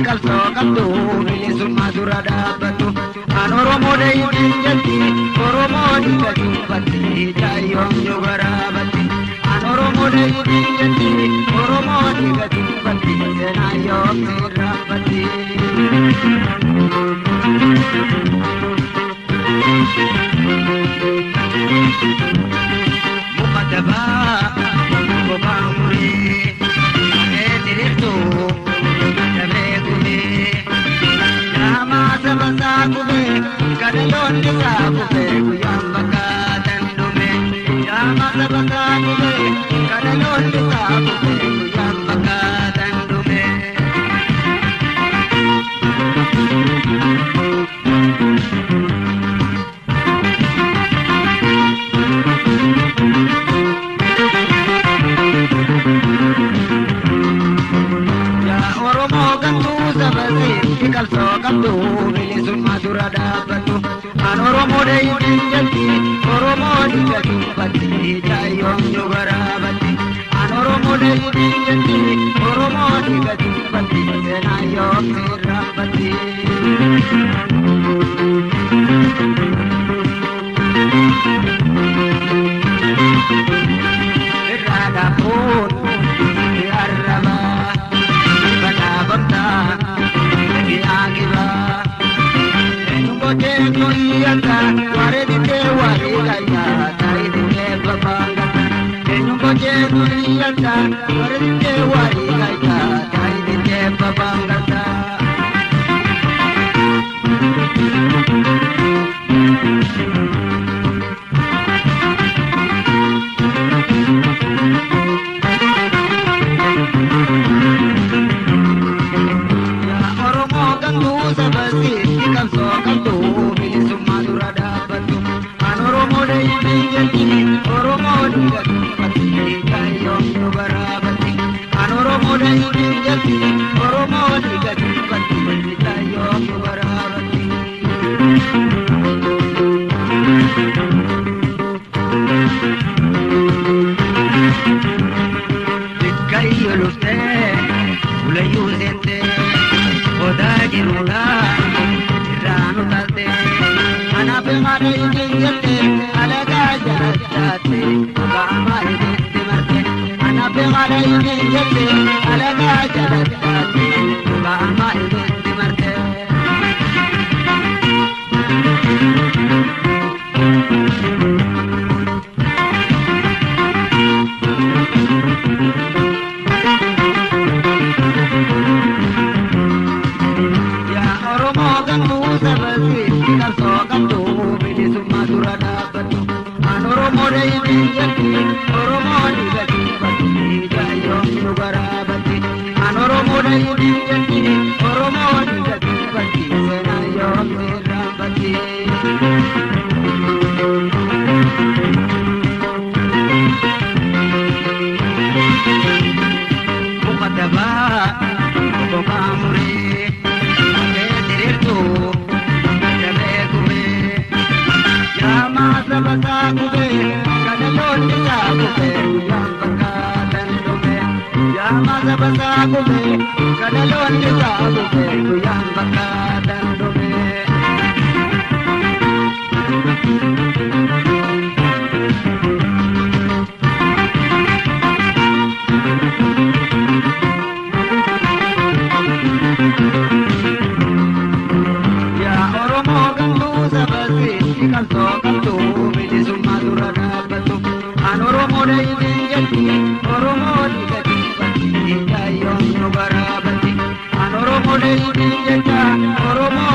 Kalsoo qabdu bilisummaa dura dhaabbatu an Oromoo deebiin jetti Oromoo dhiiga dubbatti jaayyoon nu garaabatti an Oromoo deebiin jetti Oromoo dhiiga dubbatti seenaa yoom sirraanfatti. Muka dabaa kophaa muree diriirtuu. Sabasakube, kadalonde sakube, kuyam bakatan dume. Jama sabasakube, kadalonde sakube, kuyam bakatan dume. Ya Oromo gantu sabasi, kalsoo qabdu bilisummaa dura dhaabbatu an Oromoo deebiin jetti Oromoo dhiiga dubbatti jaayyoon nu garaabatti an Oromoo deebiin jetti Oromoo dhiiga dubbatti seenaa yoom sirraanfatti. Irraa dhaabuun arrabaa badhaafamtaa. Yanta ware dite ware gaya tai dite babanga enu boje yanta ware dite ware gaya tai dite babanga ya Oromo gantu sabasi kalsoo qabdu bilisummaa dura dhaabbatu an Oromoo deebiin jetti Oromoo dhiiga dubbatti jaayyoon nu garaabatti an Oromoo deebiin jetti Oromoo dhiiga dubbatti jaayyoon nu garaabatti. Dikkayyo luftee ulayyuu seentee odaa jiruudhaa. Anape mare injete alaga jaraate kama edete marte anape mare injete alaga jaraate kama edete marte. Ya Oromoo gantu sabasi kalsoo qabdu bilisummaa dura dhaabbatu an Oromoo deebiin jetti Oromoo dhiiga dubbatti jaayyoon nu garaabatti an Oromoo deebiin jetti Oromoo dhiiga dubbatti seenaa yoom sirraanfatti. Muka dabaa kophaa muree diriirtuu. Sabasakube, kadalonde sakube, kuyam bakatan dume. Jama sabasakube, kadalonde sakube, kuyam bakatan dume. Ya Oromoo gantu sabasi kalsoo qabdu bilisummaa dura dhaabbatu an Oromoo deebiin jetti Oromoo dhiiga dubbatti jaayyoon nu garaabatti an Oromoo deebiin jecha Oromoo